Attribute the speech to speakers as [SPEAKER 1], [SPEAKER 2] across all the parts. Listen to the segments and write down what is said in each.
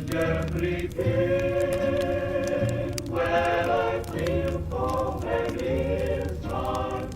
[SPEAKER 1] gently feel when I feel foam and is on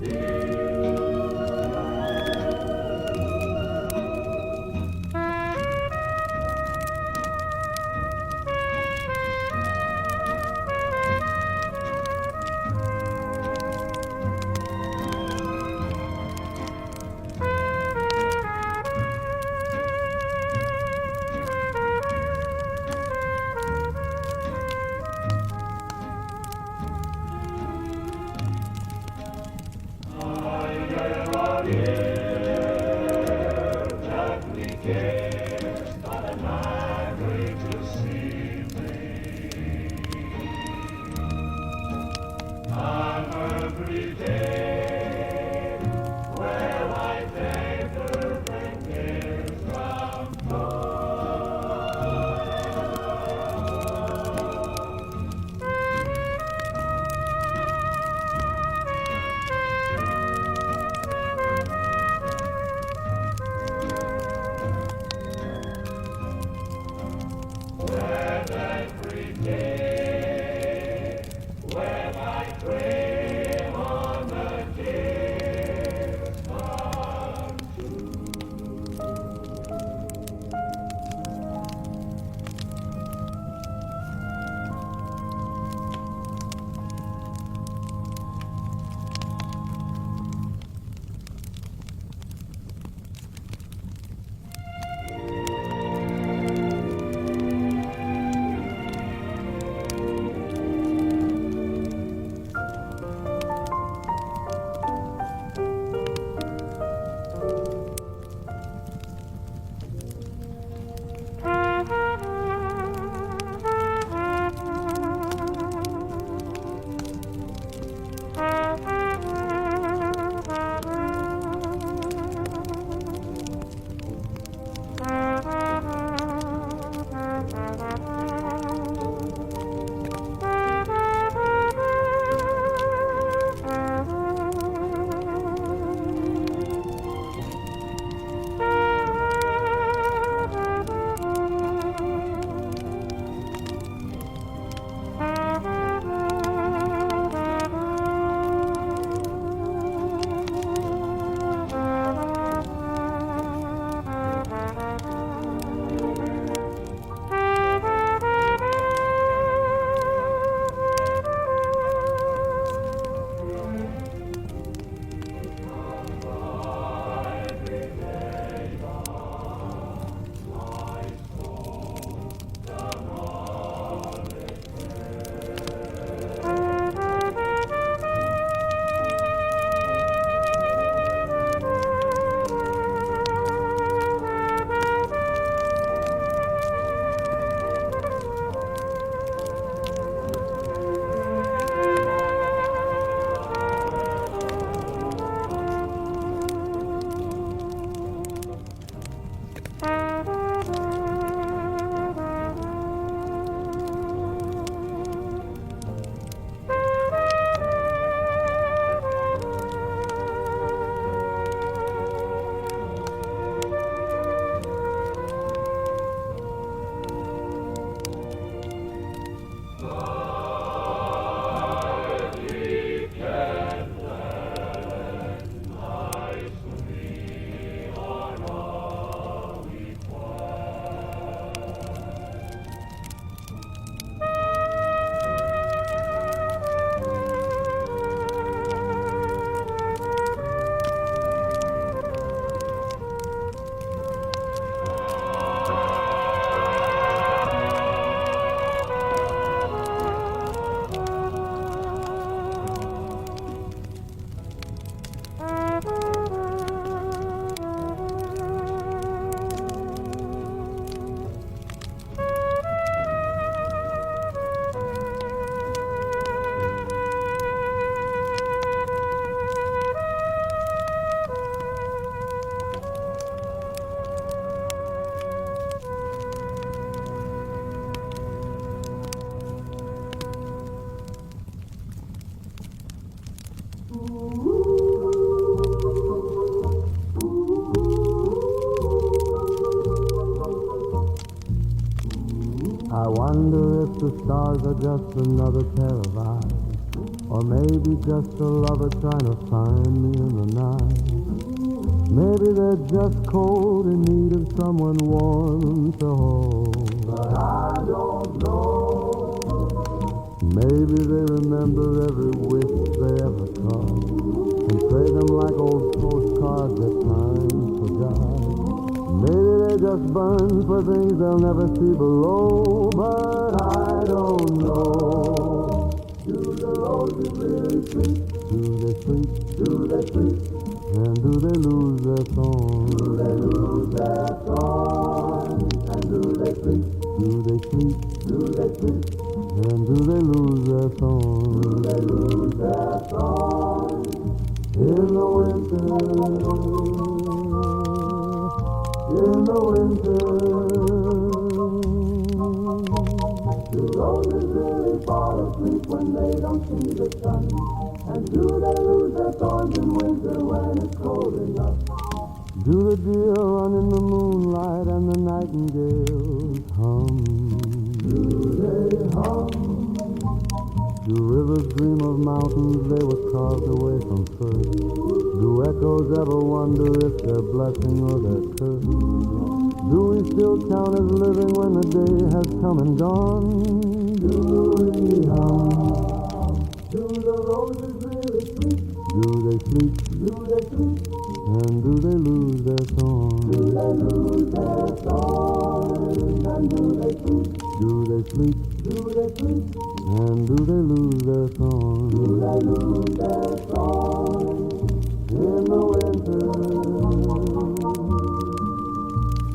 [SPEAKER 2] I wonder if the stars are just another pair of eyes, or maybe just a lover trying to find me in the night. Maybe they're just cold in need of someone warm to hold. But I don't know. Maybe they remember every wish they ever caught and play them like old postcards that time forgot. Maybe they just burn for things they'll never see below, but I don't know. Do the roses really sleep? Do they sleep? Do they sleep? And do they lose their thorn? Do they lose their thorn? And do they sleep? Do they sleep? Do they sleep? And do they lose their thorn? Do they lose their thorn? In the winter, in the winter, do roses really fall asleep when they don't see the sun? And do they lose their thorns in winter when it's cold enough? Do the deer run in the moonlight and the nightingales hum? Do they hum? Do rivers dream of mountains they were carved away from first? Do echoes ever wonder if they're blessing or their curse? Do we still count as living when the day has come and gone? Do we hum? Do the roses really sleep? Do they sleep? Do they sleep? And do they lose their thorns? Do they lose their thorns? And do they sleep? Do they sleep? Do they sleep? And do they lose their thorns? Do they lose their thorns? In the winter,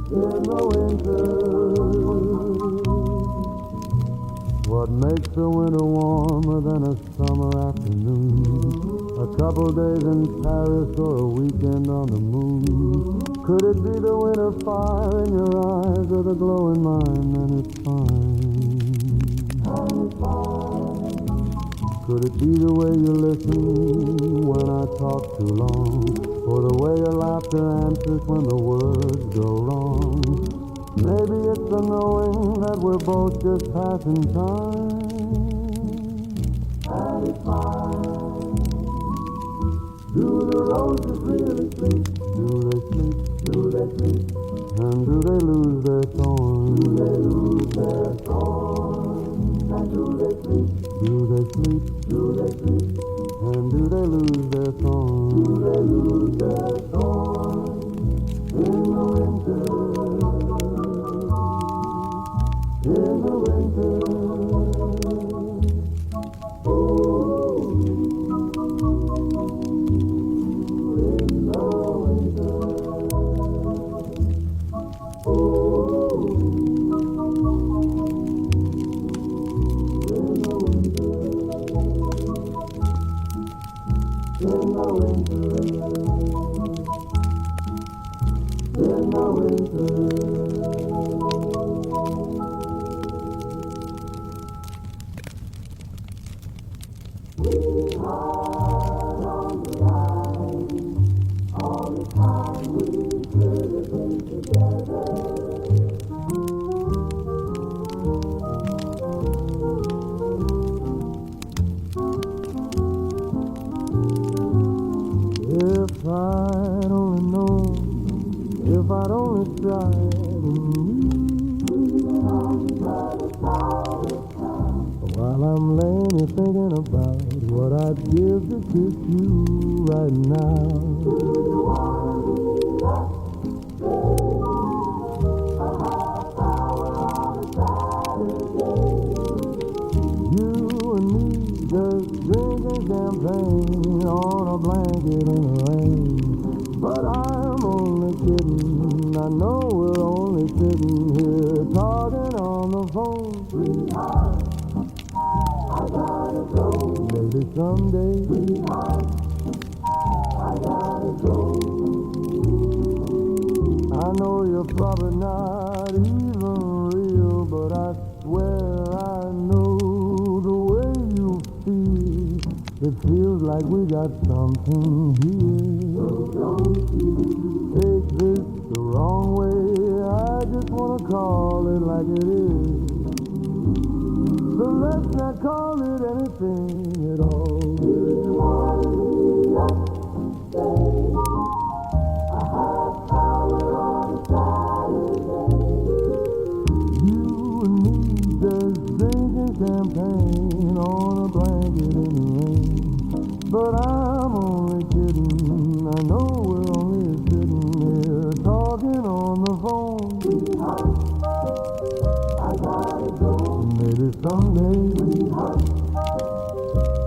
[SPEAKER 2] in the winter. What makes a winter warmer than a summer afternoon? A couple days in Paris or a weekend on the moon. Could it be the winter fire in your eyes or the glow in mine? And it's fine. Could it be the way you listen when I talk too long, or the way your laughter answers when the words go wrong? Maybe it's the knowing that we're both just passing time. And it's fine. Do the roses really sleep? Do they sleep? Do they sleep? And do they lose their thorns? Do they lose their thorns? And do they sleep? Do they sleep? Do they sleep? And do they lose their thorns? Do they lose their thorns? In the winter, in the winter. Oh, in the winter. Oh, in the winter. In the winter. In the winter. If I'd only known, if I'd only tried, while I'm laying here thinking about what I'd give to kiss you right now. You and me just drinking champagne on a blanket in the rain. But I'm only kidding. I know we're only sitting here talking on the phone. Sweetheart, I gotta go. Maybe someday. Sweetheart, I gotta go. I know you're probably not even real, but I swear I know the way you feel. It feels like we got something here. So don't you take this the wrong way. I just wanna call it like it is. let's not call it anything at all. Do you want to meet us? Say, a half hour on a Saturday. You and me just drinking champagne on a blanket in the rain. But I'm only kidding. I know we're only sitting here talking on the phone. Sweetheart, I gotta go. Maybe someday. Sweetheart,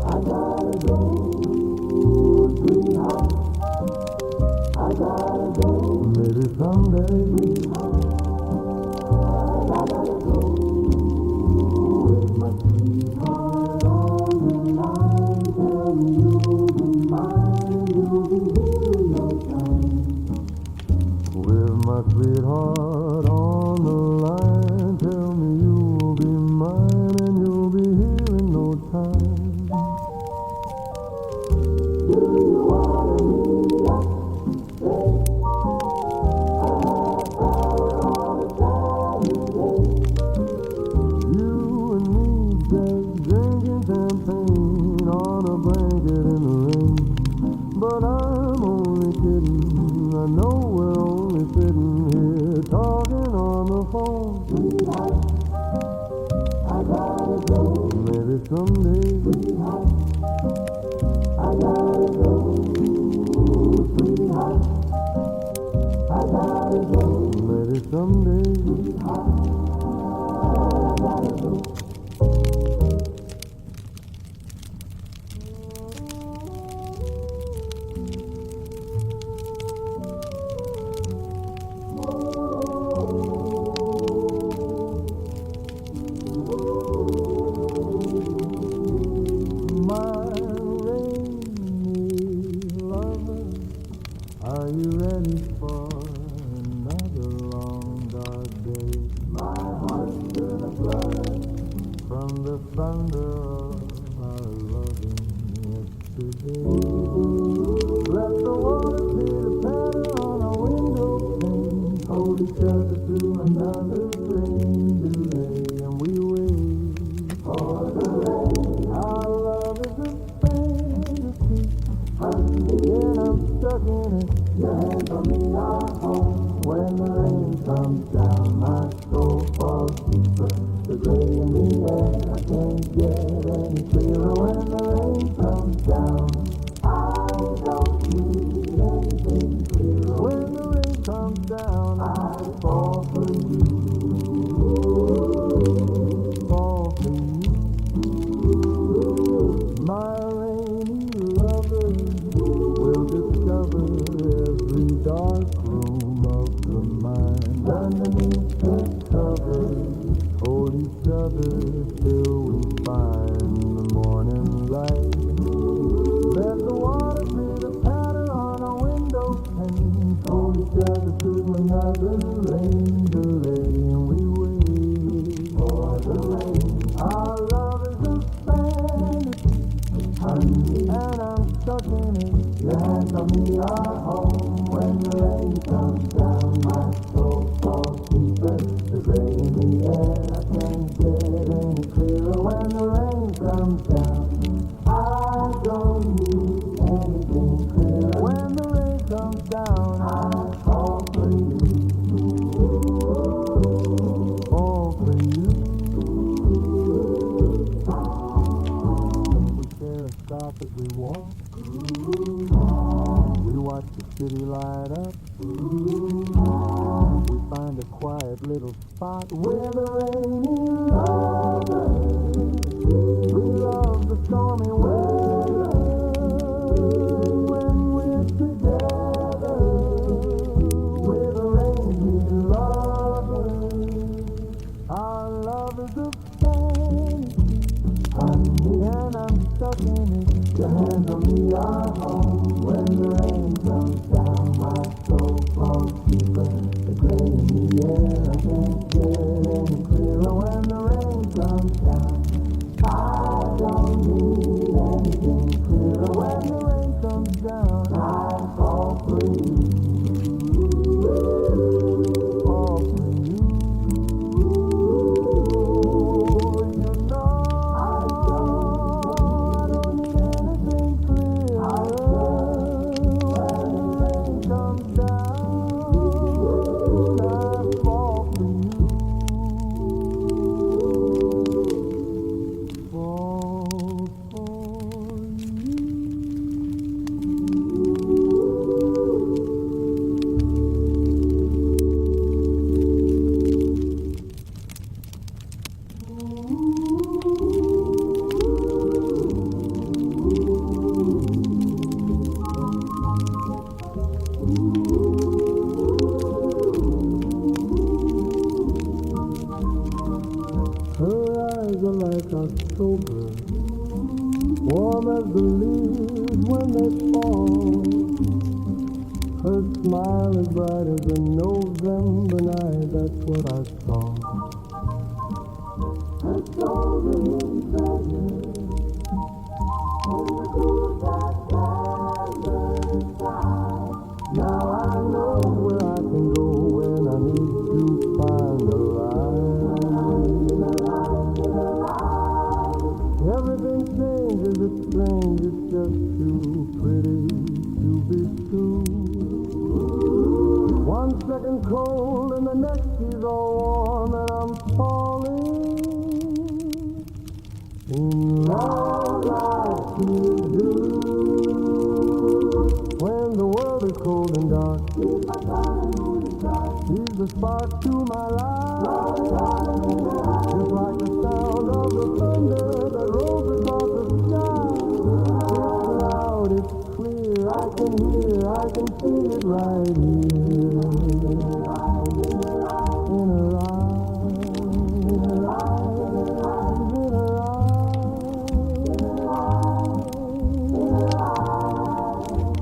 [SPEAKER 2] I gotta go. Sweetheart, I gotta go. Maybe someday. Sweetheart, I gotta go. With my sweetheart on the line, tell me you'll be mine. You'll be here in no time. With my sweetheart on the line, tell me you'll be mine and you'll be here in no time. Do you wanna meet us? Say, a half hour on a Saturday. You and me just drinking champagne on a blanket in the rain. But I'm only kidding. I know we're only sitting here talking on the phone. Sweetheart, I gotta go. Maybe someday. Sweetheart, I gotta go. Sweetheart, I gotta go. Maybe someday. Sweetheart, I gotta go. My rainy lover, are you ready for another long dark day? My heart's gonna flood from the thunder of our loving yesterday. Let the water see the patter on our window pane. Hold each other through another rain delay, and we wait for the rain. Our love is a fantasy, honey, and I'm stuck in it. Your hands on me are home. When the rain comes down, my soul falls deeper. The gray in the air, I can't get any clearer. When the rain comes down, I don't need anything clearer. When the rain comes down, I fall for you. Fall for you. My rainy lover will discover every dark room of the mind. Underneath the covers, hold each other till we find the morning light. Let the water be the patter on our window pane. Hold each other through another rain delay, and we wait for the rain. Our love is a fantasy, honey, and I'm stuck in it. Your hands on me are home. When the rain comes down, my soul falls deeper. The gray in the air, I can't get any clearer. When the rain comes down, I don't need anything clearer. When the rain comes down, I fall for you. Fall for you. We share a stop as we walk. We watch the city light up. We find a quiet little spot with a rainy lover. We love the stormy weather when we're together with a rainy lover. Our love is a fantasy, honey, and I'm stuck in it. Your hands on me are home. When the rain comes down, my soul falls deeper. The gray in the air, I can't get any clearer. When the rain comes down, I don't need anything clearer. When the rain comes down, I fall for you. Fall for you. You know eyes are like October, warm as the leaves when they fall. Her smile is bright as a November night, that's what I saw. Her golden treasure in the cool black desert sky. Now I know where I can go when I need to find a light. Everything changes, it's strange, it's just too pretty to be true. 1 second cold and the next she's all warm and I'm falling in love like you do. When the world is cold and dark, she's the spark to my life. Just like the sound of the thunder that rolls across the sky. It's loud, it's clear, I can hear, I can feel it right here. In her eyes, in her eyes, in her eyes.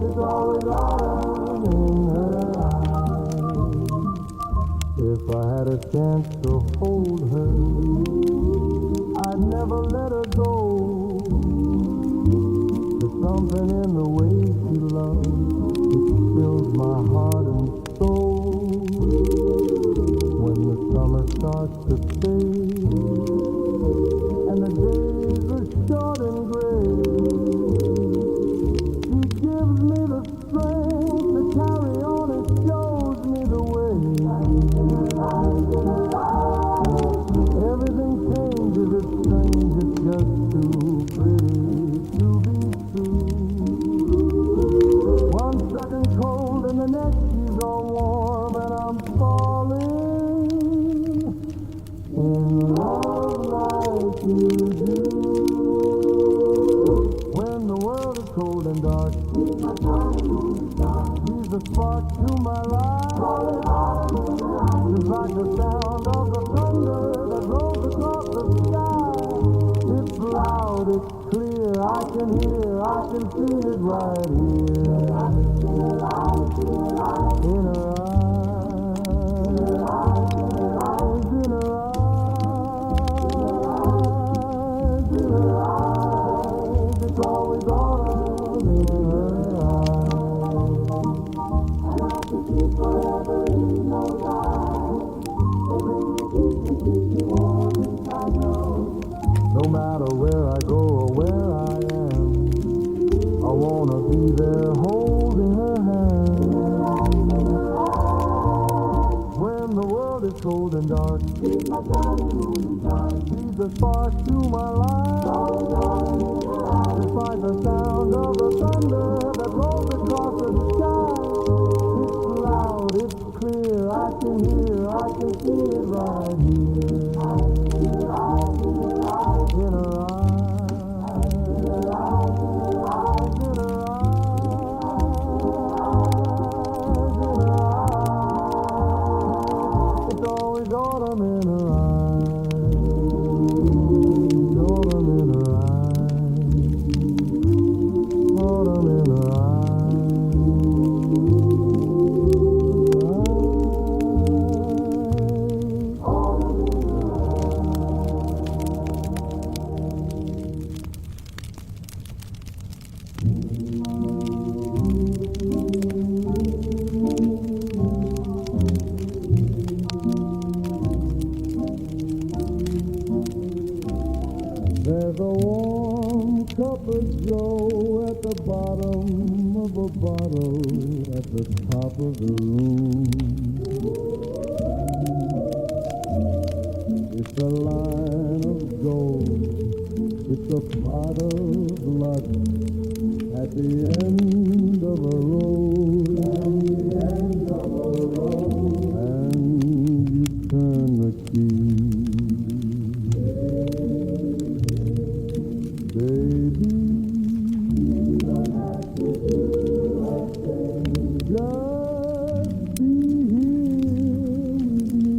[SPEAKER 2] It's always autumn in her eyes. If I had a chance to hold her, I'd never let her go. There's something in the way she loves, it fills my heart and soul. When the summer starts to fade and the days are short and gray, she gives me the strength to carry on and shows me the way. Everything changes, it's strange, it's just too pretty to be true. 1 second cold and the next she's all warm and I'm falling in love like you do. When the world is cold and dark, she's the spark to my life. Just like the sound of the thunder that rolls across the sky. It's loud, it's clear, I can hear, I can feel it right here. In her eyes, in her eyes, in her eyes. It's always autumn in her eyes. And I can keep forever in those eyes. They bring me peace and keep me warm inside those. No matter where I go or where I am, I wanna be there holding her hand. When the world is cold and dark, she's the spark to my life. Just like the sound of the thunder that rolls across the sky. It's loud, it's clear, I can hear, I can feel it right here. In her eyes, in her eyes, in her eyes. It's always autumn in her eyes. Autumn in her eyes. Autumn in her eyes. There's a warm cup of joe at the bottom of a bottle at the top of the room. It's a line of gold, it's a pot of luck at the end of a road. And you turn the key. Baby, just be here with me.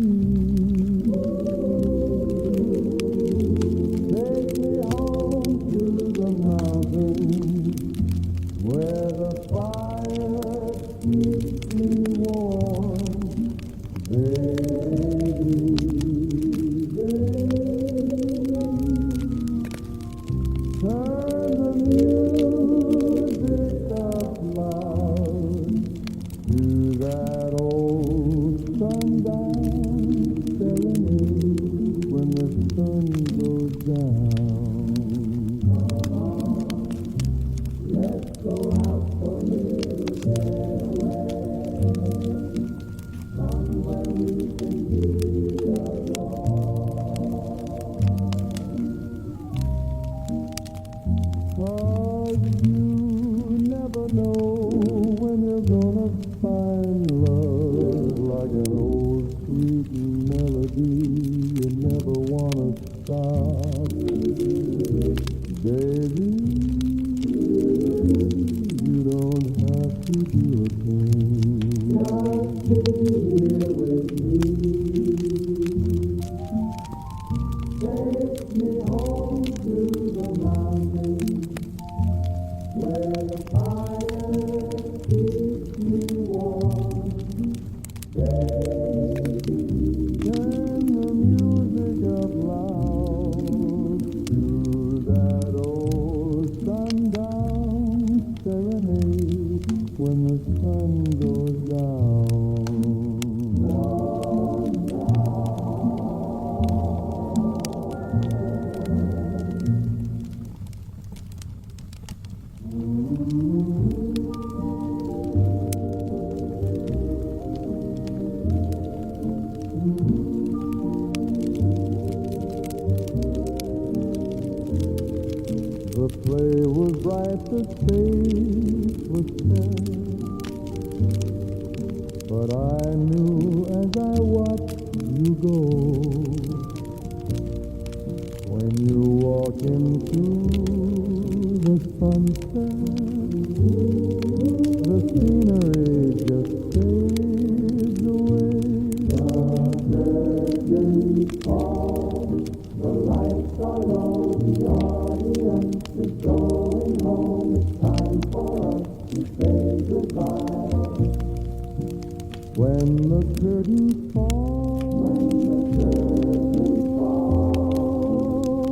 [SPEAKER 2] you never wanna stop. Baby, you don't have to do a thing. Just be here with me. Take me home to the mountains where the fire keeps me warm. Baby, turn the music up loud to that old sundown serenade when the sun goes down. The play was bright, the stage was set, but I knew as I watched you go, when you walk into the sunset, the scenery just fades away. The curtains fall, the lights are low, the audience is going home. It's time for us to say goodbye. When the curtains fall,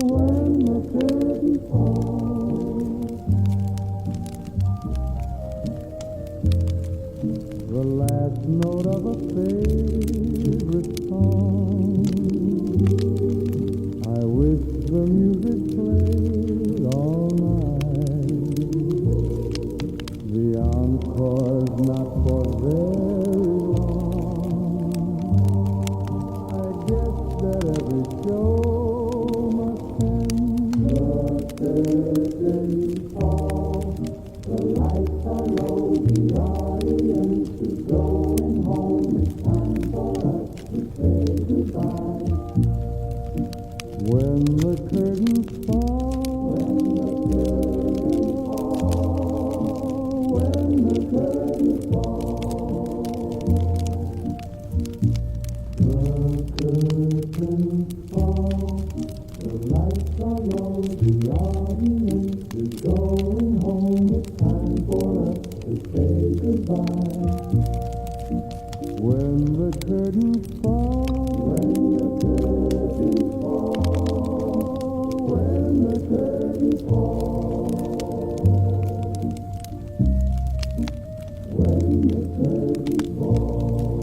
[SPEAKER 2] when the curtains fall, the last note of a favorite song, I wish the music played all night. The encore's not for very long. I guess that every show must end. The curtains fall, the lights are low, the audience is going home. It's time for us to say goodbye. When the curtains fall, when the curtains fall, the curtains fall, the lights are low, the audience is going home. It's time for us to say goodbye. When the curtains fall, when the curtains fall, when the curtains fall, when the curtains fall.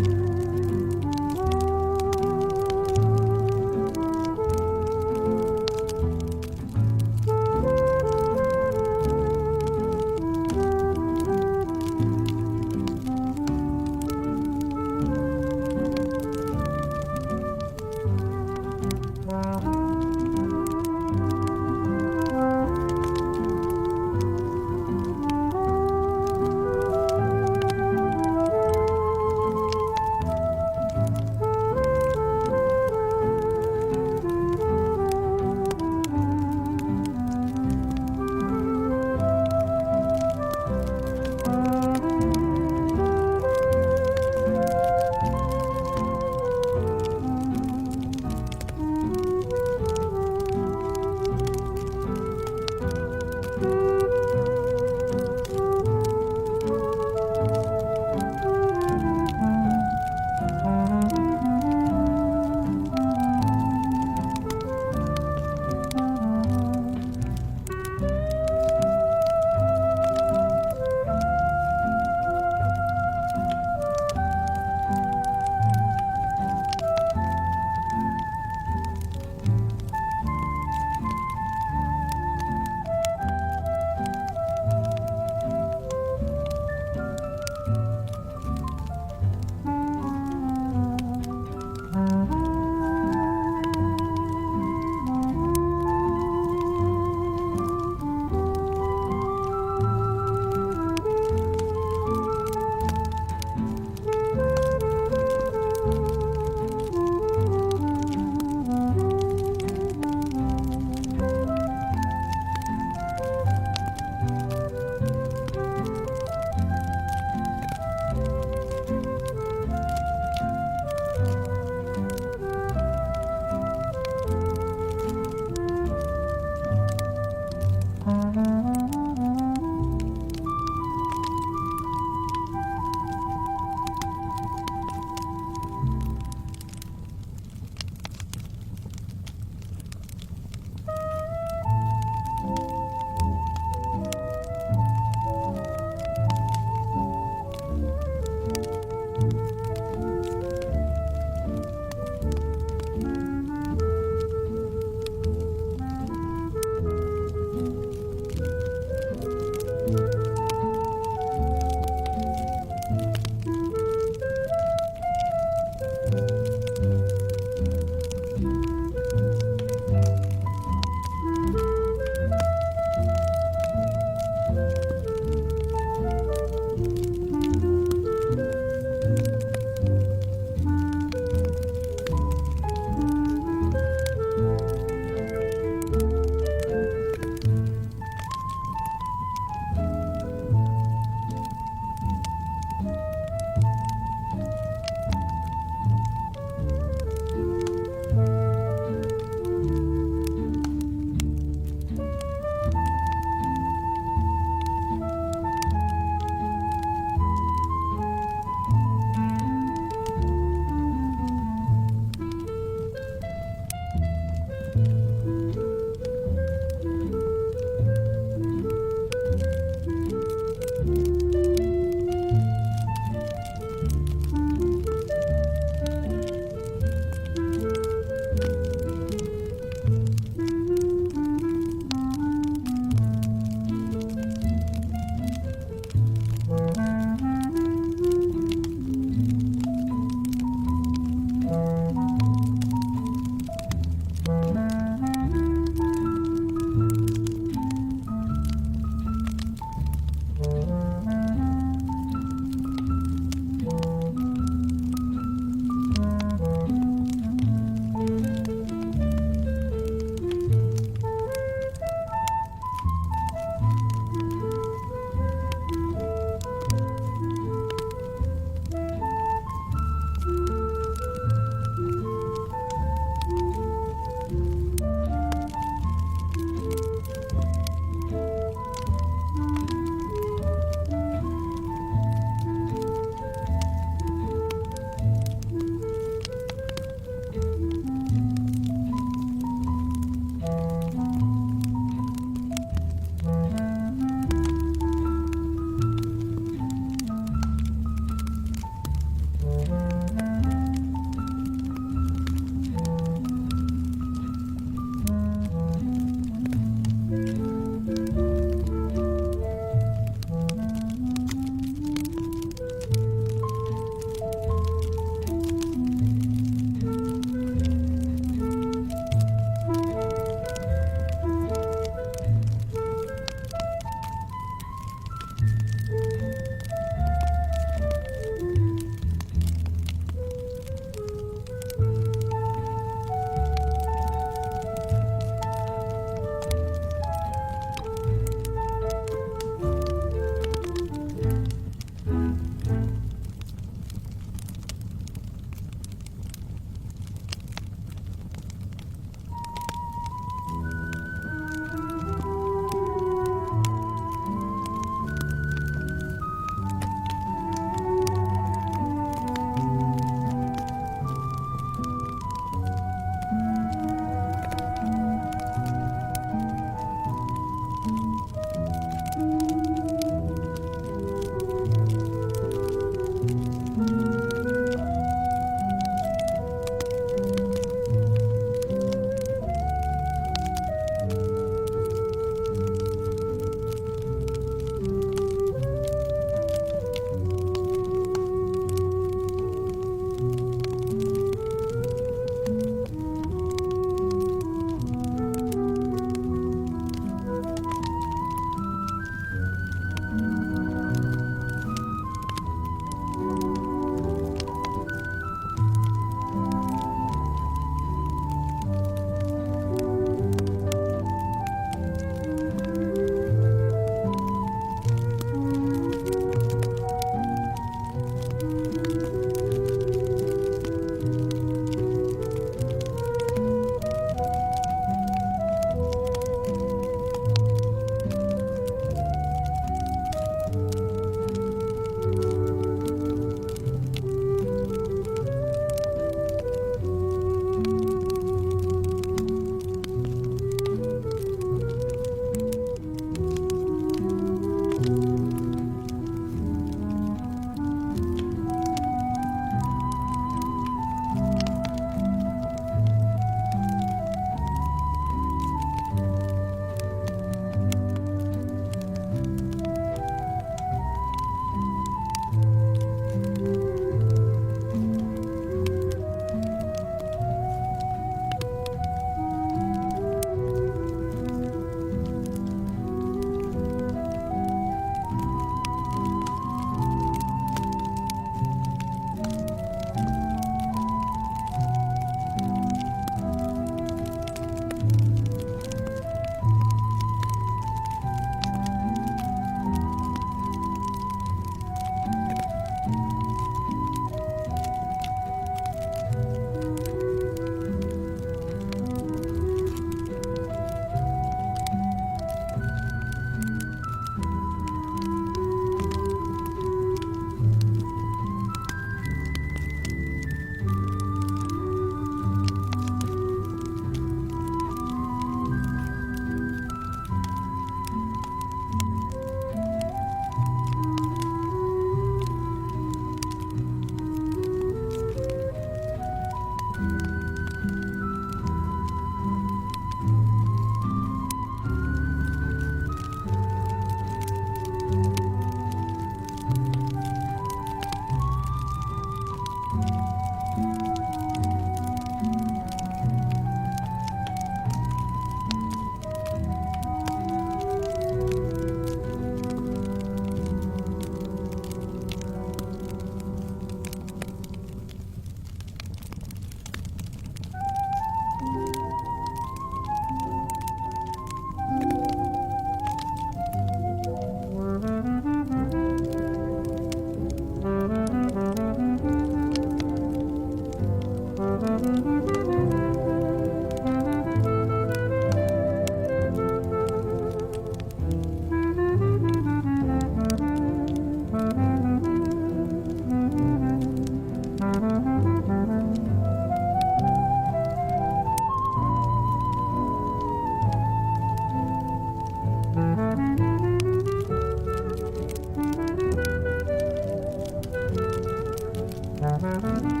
[SPEAKER 2] Thank you.